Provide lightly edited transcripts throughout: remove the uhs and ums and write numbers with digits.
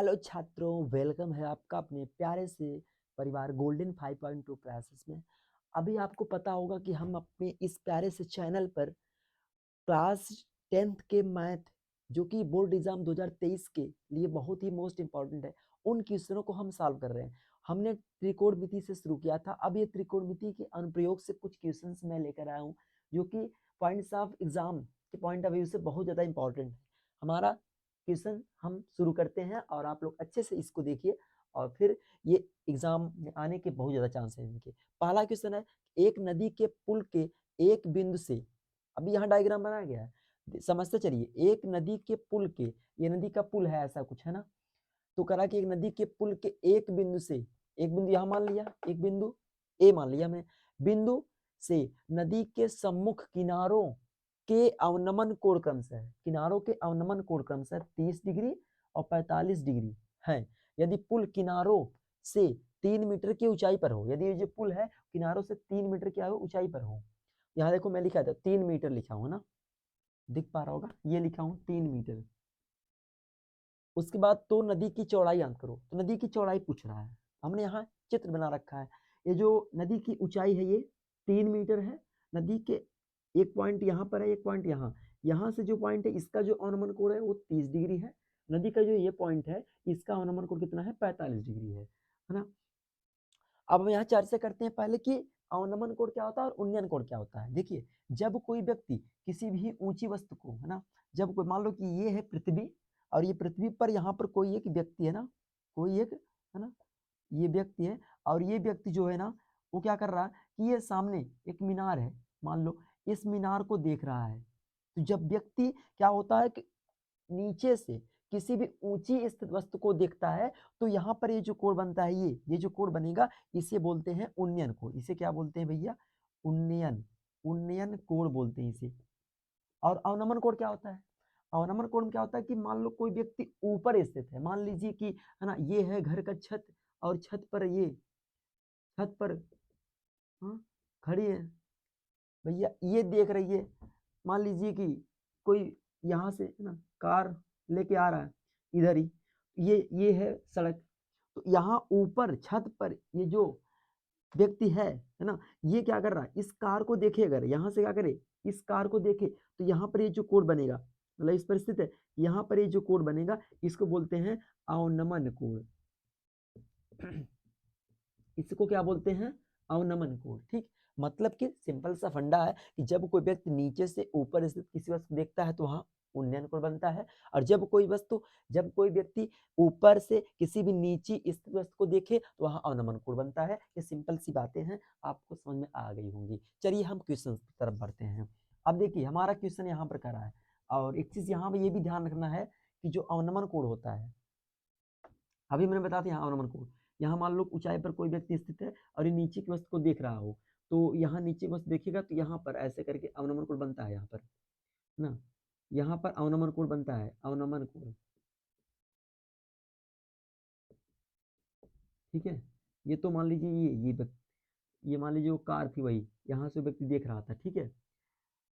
Hello छात्रों, welcome है आपका अपने प्यारे से परिवार गोल्डन 5.2 क्लासेस में। अभी आपको पता होगा कि हम अपने इस प्यारे से चैनल पर क्लास 10th के मैथ जो कि बोर्ड एग्जाम 2023 के लिए बहुत ही मोस्ट इंपॉर्टेंट है, उन क्वेश्चनों को हम सॉल्व कर रहे हैं। हमने त्रिकोणमिति से शुरू किया था। अब ये त्रिकोणमिति के अनुप्रयोग से कुछ क्वेश्चंस मैं लेकर आया हूँ जो कि पॉइंट्स ऑफ एग्जाम के पॉइंट ऑफ व्यू से बहुत ज़्यादा इंपॉर्टेंट है। हमारा क्वेश्चन हम शुरू करते हैं और आप लोग अच्छे से इसको देखिए और फिर ये एग्जाम में आने के बहुत ज़्यादा चांस है इनके। पहला क्वेश्चन है, एक नदी के पुल के एक बिंदु से, अभी यहाँ डायग्राम बनाया गया है, समझते चलिए। एक नदी के पुल के, ये नदी का पुल है ऐसा कुछ है ना, तो करा कि एक नदी के पुल के एक बिंदु से, एक बिंदु यहाँ मान लिया, एक बिंदु ए मान लिया मैं, बिंदु से नदी के सम्मुख किनारों के अवनमन कोण क्रमशः है, किनारों के अवनमन कोण क्रमशः 30 डिग्री और 45 डिग्री है। यदि पुल किनारों से 3 मीटर की ऊंचाई पर हो, यदि ये जो पुल है किनारों से 3 मीटर की ऊंचाई पर हो, यहाँ देखो मैं लिखा था 3 मीटर लिखा हूँ ना, दिख पा रहा होगा, ये लिखा हूँ 3 मीटर। उसके बाद तो नदी की चौड़ाई याद करो, तो नदी की चौड़ाई पूछ रहा है, हमने यहाँ चित्र बना रखा है। ये जो नदी की ऊंचाई है ये 3 मीटर है। नदी के एक पॉइंट यहाँ पर है, एक पॉइंट यहाँ, यहाँ से जो पॉइंट है इसका जो अवनमन कोण है वो 30 डिग्री है। नदी का जो ये पॉइंट है इसका अवनमन कोण कितना है, 45 डिग्री है ना। अब हम यहाँ चर्चा करते हैं पहले कि अवनमन कोण क्या होता है और उन्नयन कोण क्या होता है। देखिए, जब कोई व्यक्ति किसी भी ऊंची वस्तु को, है ना, जब कोई, मान लो कि ये है पृथ्वी और ये पृथ्वी पर यहाँ पर कोई एक व्यक्ति है ना, कोई एक, है ना, ये व्यक्ति है और ये व्यक्ति जो है ना वो क्या कर रहा है कि ये सामने एक मीनार है, मान लो इस मीनार को देख रहा है। तो जब व्यक्ति क्या होता है कि नीचे से किसी भी ऊंची स्थित वस्तु को देखता है तो यहाँ पर ये जो कोण बनता है, ये जो कोण बनेगा इसे बोलते हैं उन्नयन कोण। इसे क्या बोलते हैं भैया, उन्नयन, उन्नयन कोण बोलते हैं इसे। और अवनमन कोण क्या होता है, अवनमन कोण क्या होता है कि मान लो कोई व्यक्ति ऊपर स्थित है, मान लीजिए कि, है ना, ये है घर का छत और छत पर ये, छत पर, हाँ, खड़ी है भैया, ये देख रही है। मान लीजिए कि कोई यहाँ से, है ना, कार लेके आ रहा है इधर ही, ये है सड़क, तो यहाँ ऊपर छत पर ये जो व्यक्ति है ना, ये क्या कर रहा है, इस कार को देखे, अगर यहाँ से क्या करे, इस कार को देखे तो यहाँ पर ये जो कोण बनेगा, मतलब इस पर स्थित है, यहाँ पर ये जो कोण बनेगा इसको बोलते हैं अवनमन कोण। इसको क्या बोलते हैं, अवनमन कोण। ठीक, मतलब कि सिंपल सा फंडा है कि जब कोई व्यक्ति नीचे से ऊपर स्थित किसी वस्तु देखता है तो वहां उन्नयन कोण बनता है, और जब कोई वस्तु, जब कोई व्यक्ति ऊपर से किसी भी नीची स्थित वस्तु को देखे तो वहां अवनमन कोण बनता है। ये सिंपल सी बातें हैं, आपको समझ में आ गई होंगी। चलिए हम क्वेश्चन की तरफ बढ़ते हैं। अब देखिए हमारा क्वेश्चन यहाँ पर करा है, और एक चीज यहाँ पर ये भी ध्यान रखना है कि जो अवनमन कोण होता है, अभी मैंने बताया था यहाँ अवनमन कोण, यहाँ मान लो ऊंचाई पर कोई व्यक्ति स्थित है और ये नीचे की वस्तु को देख रहा हो, तो यहाँ नीचे वस्तु देखेगा तो यहाँ पर ऐसे करके अवनमन कोण बनता है, यहाँ पर ना, यहाँ पर अवनमन कोण बनता है, अवनमन कोण। ठीक है, ये तो मान लीजिए ये मान लीजिए वो कार थी, वही यहाँ से व्यक्ति देख रहा था। ठीक है,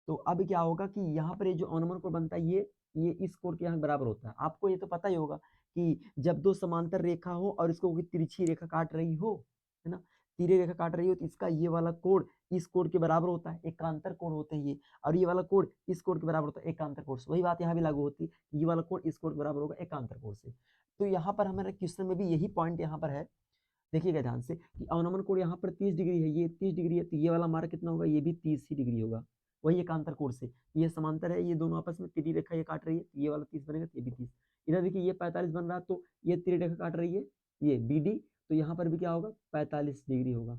तो अब क्या होगा कि यहाँ पर ये जो अवनमन कोण बनता है ये इस कोण के यहाँ बराबर होता है। आपको ये तो पता ही होगा कि जब दो समांतर रेखा हो और इसको कोई तिरछी रेखा काट रही हो, है ना, तिरछी रेखा काट रही हो, तो इसका ये वाला कोण इस कोण के बराबर होता है, एकांतर कोण होते हैं ये, और ये वाला कोण इस कोण के बराबर होता है, एकांतर कोण से। वही बात यहाँ भी लागू होती है, ये वाला कोण इस कोण के बराबर होगा एकांतर कोण से। तो यहाँ पर हमारे क्वेश्चन में भी यही पॉइंट यहाँ पर है, देखिएगा ध्यान से कि अवनमन कोण यहाँ पर 30 डिग्री है, ये 30 डिग्री है, तो ये वाला हमारा कितना होगा, ये भी 30 ही डिग्री होगा। वही एकांतर कोण से, ये समांतर है, ये दोनों आपस में तिरछी रेखा ये काट रही है, तो ये वाला 30 बनेगा, तो ये भी 30। इधर देखिए ये 45 बन रहा है, तो ये तिरछी रेखा काट रही है, ये बी डी, तो यहाँ पर भी क्या होगा, 45 डिग्री होगा।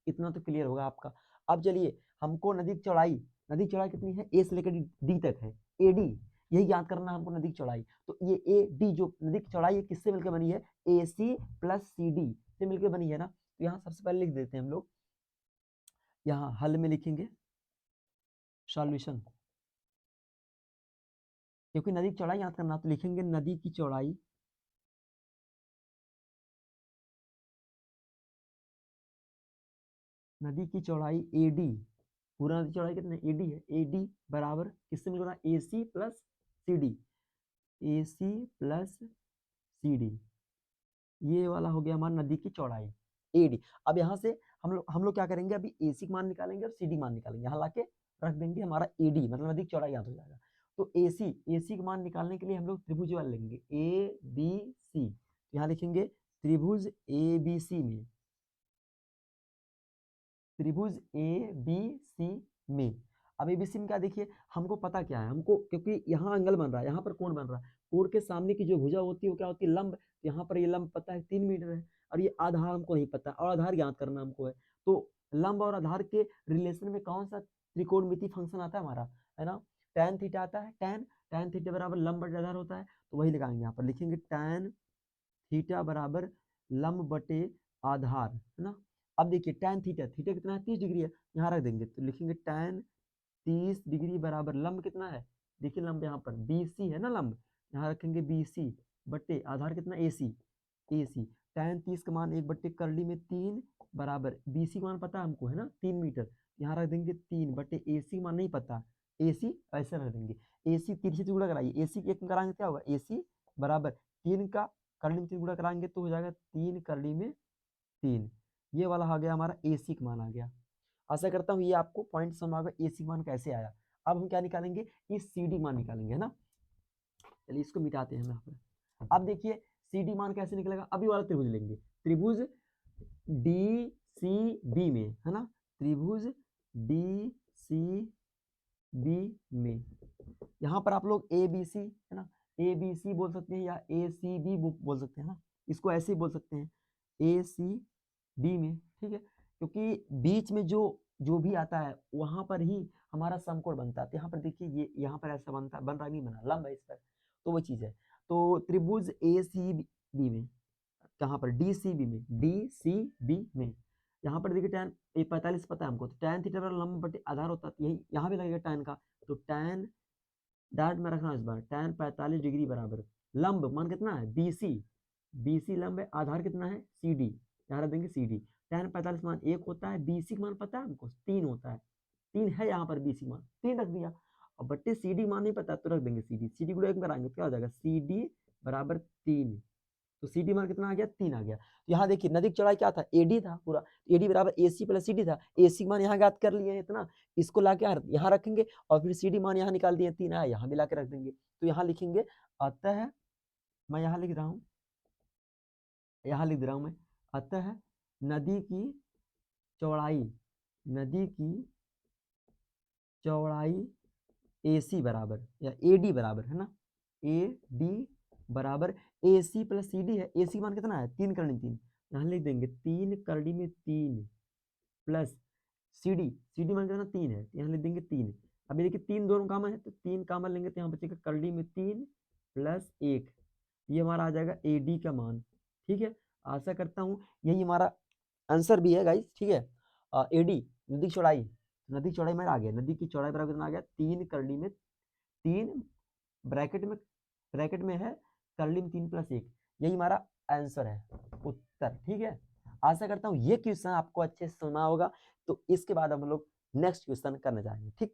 इतना तो क्लियर होगा आपका। अब चलिए हमको नदी की चौड़ाई, नदी की चौड़ाई कितनी है, ए से लेकर डी तक है, ए डी, यही याद करना है हमको नदी की चौड़ाई। तो ये ए डी जो नदी की चौड़ाई है किससे मिलकर बनी है, ए सी प्लस सी डी से मिलकर बनी है ना। तो यहाँ सबसे पहले लिख देते हैं हम लोग, यहाँ हल में लिखेंगे सॉल्यूशन, क्योंकि नदी की चौड़ाई याद करना, तो लिखेंगे नदी की चौड़ाई, नदी की चौड़ाई ए डी, पूरा नदी चौड़ाई कितना ए डी है, ए डी बराबर किससे मिल रहा है, ए सी प्लस सी डी, ए सी प्लस सी डी। ये वाला हो गया हमारा नदी की चौड़ाई AD। अब यहाँ से हम लोग क्या करेंगे, अभी AC का मान निकालेंगे और CD मान निकालेंगे, यहाँ लाके रख देंगे हमारा AD, मतलब नदी की चौड़ाई याद हो जाएगा। तो AC का मान निकालने के लिए हम लोग त्रिभुज वाला लेंगे ABC, यहाँ लिखेंगे त्रिभुज ABC में, त्रिभुज ABC में। अब ABC में क्या, देखिए हमको पता क्या है, हमको क्योंकि यहाँ एंगल बन रहा है, यहाँ पर कोण बन रहा है, कोण के सामने की जो भुजा होती है वो क्या होती है, लंब। यहाँ पर ये लंब पता है 3 मीटर है, और ये आधार हमको नहीं पता, और आधार ज्ञात करना हमको है। तो लंब और आधार के रिलेशन में कौन सा त्रिकोणमिति फंक्शन आता है हमारा, है ना, tan थीटा आता है। tan थीटा बराबर लंब बटे आधार होता है, तो वही लगाएंगे यहाँ पर, लिखेंगे tan थीटा बराबर लंब बटे आधार, है ना। अब देखिए tan थीटा, थीटा कितना है, 30 डिग्री है, यहाँ रख देंगे, तो लिखेंगे tan 30 डिग्री बराबर लंब कितना है, देखिए लंब यहाँ पर BC है ना, लंब यहाँ रखेंगे BC बटे आधार कितना AC, tan 30 का मान 1 बटे करली में 3 बराबर BC का मान पता है हमको, है ना 3 मीटर, यहाँ रख देंगे 3 बटे AC का मान नहीं पता, AC ऐसे रख देंगे, AC 3 से गुणा कराइए, AC एक में कराएंगे क्या होगा, AC बराबर 3 का करली में 3 गुणा कराएंगे तो हो जाएगा 3 करली में 3। ये वाला आ गया हमारा AC का मान आ गया। आशा करता हूँ ये आपको पॉइंट समझ आ गया AC मान कैसे आया। अब हम क्या निकालेंगे, इस CD मान निकालेंगे, है ना। चलिए इसको मिटाते हैं हम यहाँ पर। अब देखिए CD मान कैसे निकलेगा, अभी वाला त्रिभुज लेंगे, त्रिभुज DCB में, है ना, त्रिभुज DCB में, यहाँ पर आप लोग ABC, है ना, ABC बोल सकते हैं या ACB बोल सकते हैं ना, इसको ऐसे ही बोल सकते हैं ACB में, ठीक है, क्योंकि बीच में जो जो भी आता है वहां पर ही हमारा समकोण बनता है। तो यहाँ पर देखिए ये यहाँ पर ऐसा बनता बन रहा नहीं, बना लंब है इस पर, तो वो चीज है। तो त्रिभुज ACB में, कहाँ पर DCB में यहाँ पर देखिए tan 45 पता है हमको, तो tan थीटा बराबर लंब बटे आधार होता है, यही यहाँ भी लगेगा tan का, तो tan डाट में रखना इस बार, tan 45 डिग्री बराबर लंब मान कितना है BC लंब है, आधार कितना है CD, यहाँ रख देंगे CD, tan 45 मान 1 होता है, BC मान पता है हमको 3 होता है, 3 है यहाँ पर BC मान 3 रख दिया, और बट्टे CD मान नहीं पता तो रख देंगे CD गुणा 1 में कराएंगे तो क्या हो जाएगा CD बराबर 3, तो CD मान कितना आ गया 3 आ गया। तो यहाँ देखिए नदी की चौड़ाई क्या था, AD था पूरा, AD बराबर AC प्लस CD था, AC मान यहाँ ज्ञात कर लिए हैं इतना, इसको लाके यहाँ रखेंगे और फिर CD मान यहाँ निकाल दिए 3 आया, यहाँ भी लाके रख देंगे, तो यहाँ लिखेंगे अतः, मैं यहाँ लिख रहा हूँ, यहाँ लिख रहा हूँ मैं, अतः नदी की चौड़ाई, नदी की चौड़ाई AC बराबर या AD बराबर, है ना, AD बराबर AC प्लस CD है, AC मान कितना है 3 करनी 3, यहाँ लिख देंगे 3 करनी में 3 प्लस CD मान कितना 3 है, यहाँ लिख देंगे 3। अभी देखिए 3 दोनों कॉमन है तो 3 कॉमन लेंगे तो यहाँ बचेगा करनी में 3 प्लस 1, ये हमारा आ जाएगा AD का मान, ठीक है। आशा करता हूँ यही हमारा आंसर भी है गाइस, ठीक है। AD नदी की चौड़ाई, नदी की चौड़ाई मेरा आ गया, नदी की चौड़ाई बराबर कितना आ गया 3 करनी में 3 ब्रैकेट में है करली में 3 प्लस 1, यही हमारा आंसर है, उत्तर, ठीक है। आशा करता हूँ ये क्वेश्चन आपको अच्छे से सुना होगा, तो इसके बाद हम लोग नेक्स्ट क्वेश्चन करने जाएंगे, ठीक।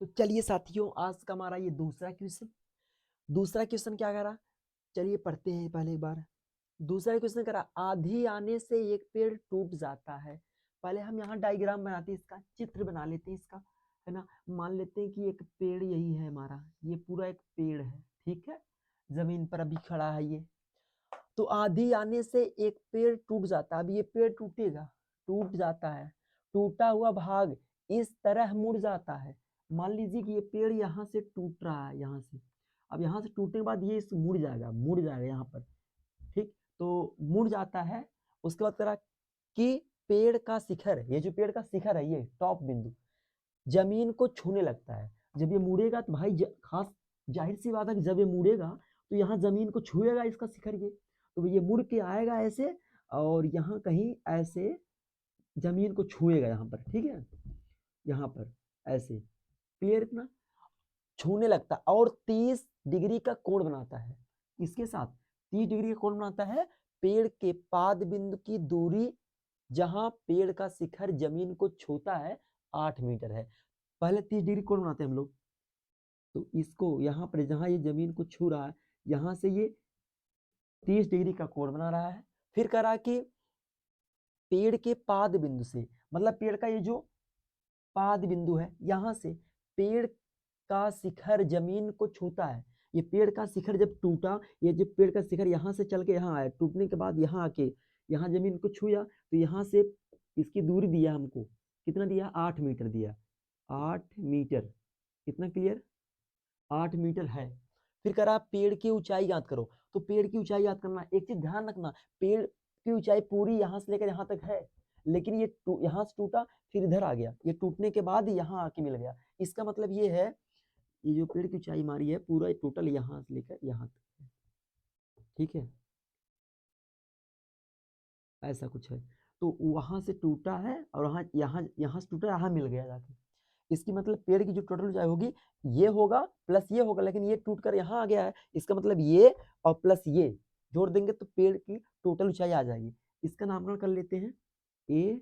तो चलिए साथियों आज का हमारा ये दूसरा क्वेश्चन क्या करा, चलिए पढ़ते हैं पहले एक बार। दूसरा क्वेश्चन करा, आंधी आने से एक पेड़ टूट जाता है। पहले हम यहाँ डायग्राम बनाते हैं, इसका चित्र बना लेते हैं इसका, है ना। मान लेते हैं कि एक पेड़ यही है हमारा, ये पूरा एक पेड़ है, ठीक है, जमीन पर अभी खड़ा है ये। तो आंधी आने से एक पेड़ टूट जाता है, अब ये पेड़ टूटेगा, टूट जाता है, टूटा हुआ भाग इस तरह मुड़ जाता है। मान लीजिए कि ये पेड़ यहाँ से टूट रहा है, यहाँ से, अब यहाँ से टूटने के बाद ये इस मुड़ जाएगा यहाँ पर, ठीक। तो मुड़ जाता है, उसके बाद करा कि पेड़ का शिखर, ये जो पेड़ का शिखर है ये टॉप बिंदु जमीन को छूने लगता है। जब ये मुड़ेगा तो भाई खास जाहिर सी बात है कि जब ये मुड़ेगा तो यहाँ जमीन को छुएगा इसका शिखर, ये तो ये मुड़ के आएगा ऐसे और यहाँ कहीं ऐसे जमीन को छुएगा यहाँ पर, ठीक है, यहाँ पर ऐसे, क्लियर इतना, छूने लगता है और 30 डिग्री का कोण बनाता है, इसके साथ 30 डिग्री का कोण बनाता है। पेड़ के पाद बिंदु की दूरी जहां पेड़ का शिखर जमीन को छूता है 8 मीटर है। पहले 30 डिग्री कोण बनाते हैं हम लोग, तो इसको यहाँ पर जहाँ ये जमीन को छू रहा है, यहाँ से ये 30 डिग्री का कोण बना रहा है। फिर कह रहा है कि पेड़ के पाद बिंदु से, मतलब पेड़ का ये जो पाद बिंदु है, यहाँ से पेड़ का शिखर जमीन को छूता है। ये पेड़ का शिखर जब टूटा, ये जब पेड़ का शिखर यहाँ से चल के यहाँ आया, टूटने के बाद यहाँ आके यहाँ जमीन को छुआ, तो यहाँ से इसकी दूरी दिया हमको, कितना दिया, 8 मीटर दिया, 8 मीटर, कितना क्लियर, 8 मीटर है। फिर कह रहा पेड़ की ऊंचाई याद करो, तो पेड़ की ऊंचाई याद करना, एक चीज ध्यान रखना, पेड़ की ऊंचाई पूरी यहाँ से लेकर यहाँ तक है, लेकिन ये यहाँ से टूटा, फिर इधर आ गया, ये टूटने के बाद यहाँ आके मिल गया। इसका मतलब ये है, ये जो पेड़ की ऊंचाई हमारी है पूरा टोटल यहाँ से लेकर यहाँ तक, ठीक है, ऐसा कुछ है। तो वहां से टूटा है और वहां यहाँ से टूटा, यहाँ मिल गया जाके। इसकी मतलब पेड़ की जो टोटल ऊंचाई होगी, ये होगा प्लस ये होगा, लेकिन ये टूट कर यहाँ आ गया है, इसका मतलब ये और प्लस ये जोड़ देंगे तो पेड़ की टोटल ऊंचाई आ जाएगी। इसका नामकरण कर लेते हैं ए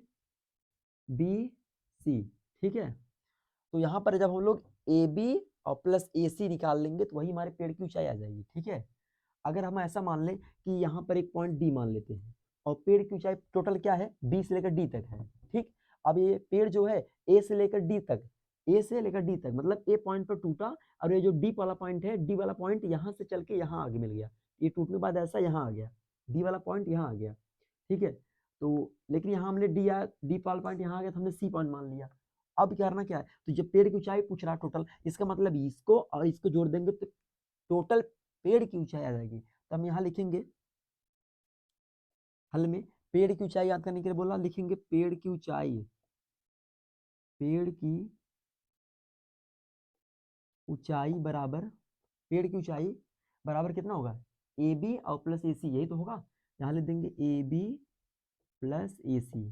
बी सी, ठीक है। तो यहाँ पर जब हम लोग ए बी और प्लस ए सी निकाल लेंगे तो वही हमारे पेड़ की ऊंचाई आ जाएगी, ठीक है। अगर हम ऐसा मान लें कि यहाँ पर एक पॉइंट डी मान लेते हैं और पेड़ की ऊंचाई टोटल क्या है, बी से लेकर डी तक है, ठीक। अब ये पेड़ जो है ए से लेकर डी तक, ए से लेकर डी तक, मतलब ए पॉइंट पर टूटा और ये जो डी वाला पॉइंट है, डी वाला पॉइंट यहाँ से चल के यहाँ आगे मिल गया, ये टूटने के बाद ऐसा यहाँ आ गया, डी वाला पॉइंट यहाँ आ गया, ठीक है। तो लेकिन यहाँ हमने डी वाला पॉइंट यहाँ आ गया तो हमने सी पॉइंट मान लिया। अब करना क्या है, तो जब पेड़ की ऊंचाई पूछ रहा है टोटल, इसका मतलब इसको और इसको जोड़ देंगे तो टोटल पेड़ की ऊंचाई आ जाएगी। तो हम यहाँ लिखेंगे हल में, पेड़ की ऊंचाई याद करने के लिए बोला, लिखेंगे पेड़ की ऊंचाई, पेड़ की ऊंचाई बराबर, पेड़ की ऊंचाई बराबर कितना होगा, ए बी और प्लस ए सी, यही तो होगा। यहाँ लिख देंगे A B plus A C,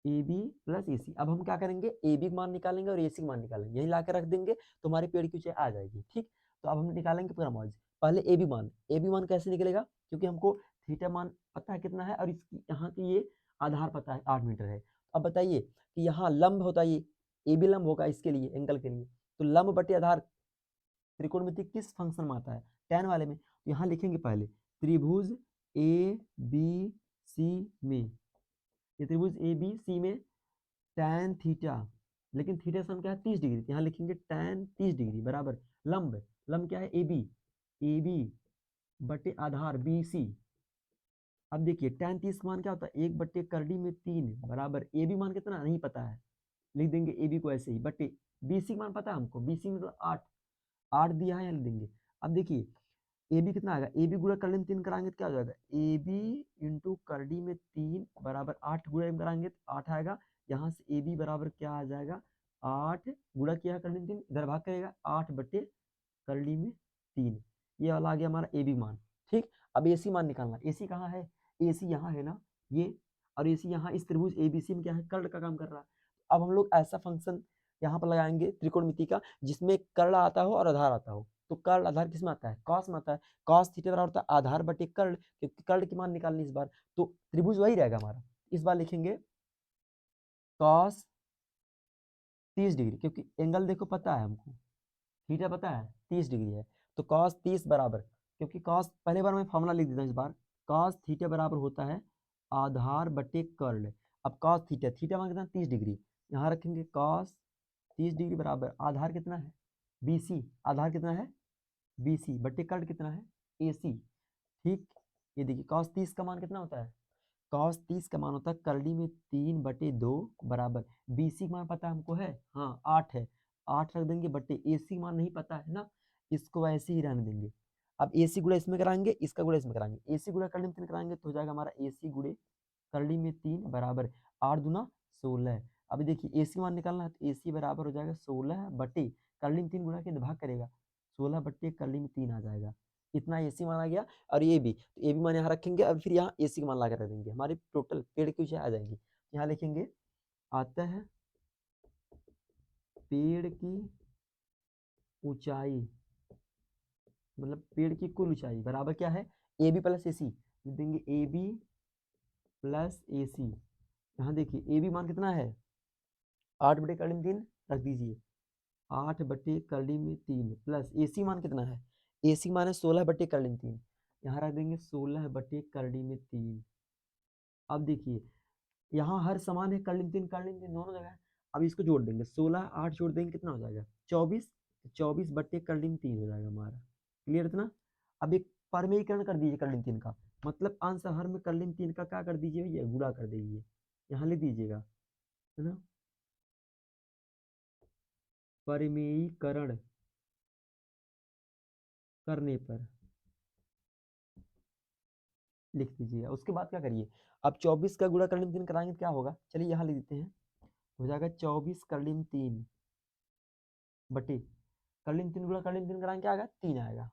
A B plus A C. अब हम क्या करेंगे, ए बी मान निकालेंगे और ए सी मान निकालेंगे, यही ला के रख देंगे तो हमारे पेड़ की ऊंचाई आ जाएगी, ठीक। तो अब हम निकालेंगे पूरा मॉडल। पहले ए बी मान कैसे निकलेगा, क्योंकि हमको थीटा मान पता है कितना है और इसकी यहाँ की ये आधार पता है 8 मीटर है। अब बताइए कि यहाँ लंब होता है, ये ए बी लंब होगा इसके लिए, एंगल के लिए, तो लंब बटे आधार त्रिकोणमिति किस फंक्शन में आता है, tan वाले में। तो यहाँ लिखेंगे पहले त्रिभुज ए बी सी में, ये त्रिभुज ए बी सी में tan थीटा, लेकिन थीटा सम क्या है 30 डिग्री, यहाँ लिखेंगे tan 30 डिग्री बराबर लंब, लंब क्या है ए बी बटे आधार बी सी। अब देखिए tan 30 मान क्या होता है, 1/3 बराबर ए बी मान कितना नहीं पता है, लिख देंगे ए बी को ऐसे ही, बटे बी सी मान पता है हमको, बी सी में तो 8 दिया है, लिख देंगे। अब देखिए ए बी कितना आएगा, ए बी गुणा करने में 3 कराएंगे तो क्या हो जाएगा, ए बी इंटू करडी में 3 बराबर 8 गुणा में कराएंगे तो 8 आएगा। यहाँ से ए बी बराबर क्या आ जाएगा, 8 गुणा किया है करडी में 3, इधर भाग करेगा 8/करडी में 3, ये वाला आ गया हमारा ए बी मान, ठीक। अब ए सी मान निकालना, ए सी कहाँ है, ए सी यहाँ है ना ये, और ए सी यहाँ इस त्रिभुज ए बी सी में क्या है, कर्ण का काम कर रहा है। अब हम लोग ऐसा फंक्शन यहाँ पर लगाएंगे त्रिकोणमिति का जिसमें कर्ण आता हो और आधार आता हो। तो कर्ण आधार किस में आता है, कॉस में आता है, कॉस थीटा बराबर होता है आधार बटे कर्ण, क्योंकि कर्ण की मान निकालनी इस बार, तो त्रिभुज वही रहेगा हमारा। इस बार लिखेंगे कॉस 30 डिग्री, क्योंकि एंगल देखो पता है हमको, थीटा पता है 30 डिग्री है, तो कॉस 30 बराबर, क्योंकि कॉस पहले बार मैं फॉर्मूला लिख देता हूँ इस बार, कॉस थीटा बराबर होता है आधार बटे कर्ण। अब कॉस थीटा, थीटा मान कितना 30 डिग्री, यहाँ रखेंगे कॉस 30 डिग्री बराबर आधार कितना है बी सी, आधार कितना है बी सी बटे कर्ण कितना है ए सी, ठीक। ये देखिए cos 30 का मान कितना होता है, cos 30 का मान होता है करडी में 3/2 बराबर बी सी मान पता है हमको है, हाँ 8 है, 8 रख देंगे बटे ए सी मान नहीं पता है ना, इसको ऐसे ही रहने देंगे। अब ए सी गुणा इसमें कराएंगे, इसका गुणा इसमें कराएंगे, ए सी गुणा करडी में 3 कराएंगे तो हो जाएगा हमारा ए सी गुणे करडी में 3 बराबर 8 दूना 16। अभी देखिए ए सी मान निकालना है तो ए सी बराबर हो जाएगा 16 बटे करडी में 3 गुणा के भाग करेगा, 16 बट्टे करडी में 3 आ जाएगा, इतना ए सी मान आ गया। और ये भी, तो ए बी मान यहाँ रखेंगे, अब फिर यहाँ ए सी का मान ला कर रख देंगे, हमारी टोटल पेड़ की ऊंचाई आ जाएगी। यहाँ लिखेंगे आता है पेड़ की ऊंचाई, मतलब पेड़ की कुल ऊंचाई बराबर क्या है ए बी प्लस ए सी, लिख देंगे ए बी प्लस ए सी। यहाँ देखिए ए बी मान कितना है 8/3 रख दीजिए, 8/3 प्लस AC मान कितना है, AC मान है 16/3। यहाँ रख देंगे 16/3। अब देखिए यहाँ हर समान है, कर लीन 3 दोनों जगह है। अब इसको जोड़ देंगे, 16 8 जोड़ देंगे कितना हो जाएगा 24। 24/3 हो जाएगा हमारा। क्लियर इतना। अब एक परमेयीकरण कर दीजिए कर लीन 3 का, मतलब आंसर हर में कर लीन 3 का क्या कर दीजिए भैया, गुणा कर दीजिए, यहाँ लिख दीजिएगा, है ना। परमेयीकरण करने पर लिख दीजिएगा। उसके बाद क्या करिए, अब 24 का गुणा कर लीन 3 कराएंगे तो क्या होगा, चलिए यहाँ लिख देते हैं, हो जाएगा 24 कर लीन 3 बटे कर लीन 3 गुणा कर लीन 3 कराएंगे क्या आएगा 3 आएगा।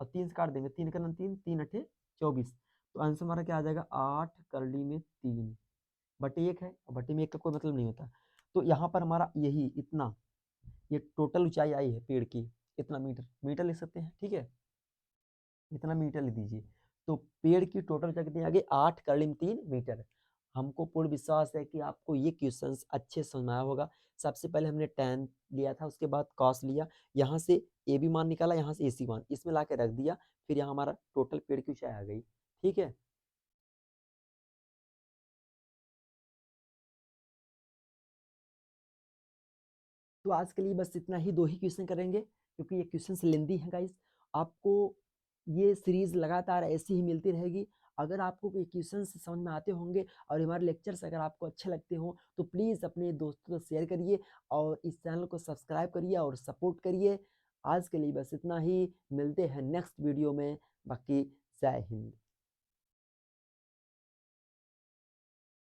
और 3 से काट देंगे, 3 3 अठे 24। तो आंसर हमारा क्या आ जाएगा 8/3 बटे 1 है, और बटे में 1 का कोई मतलब नहीं होता। तो यहाँ पर हमारा यही इतना, ये टोटल ऊंचाई आई है पेड़ की, इतना मीटर, मीटर लिख सकते हैं, ठीक है, इतना मीटर लिख दीजिए। तो पेड़ की टोटल ऊंचाई कितनी आ गई 8/3 मीटर। हमको पूर्ण विश्वास है कि आपको ये क्वेश्चंस अच्छे समझ में आया होगा। सबसे पहले हमने tan लिया था, उसके बाद cos लिया, यहाँ से ए बी मान निकाला, यहाँ से AC मान, इसमें ला के रख दिया, फिर यहाँ हमारा टोटल पेड़ की ऊंचाई आ गई, ठीक है। तो आज के लिए बस इतना ही, 2 ही क्वेश्चन करेंगे क्योंकि ये क्वेश्चन लेंदी है गाइस। आपको ये सीरीज लगातार ऐसी ही मिलती रहेगी। अगर आपको ये क्वेश्चन समझ में आते होंगे और हमारे लेक्चर्स अगर आपको अच्छे लगते हो तो प्लीज़ अपने दोस्तों को शेयर करिए और इस चैनल को सब्सक्राइब करिए और सपोर्ट करिए। आज के लिए बस इतना ही, मिलते हैं नेक्स्ट वीडियो में। बाकी जय हिंद।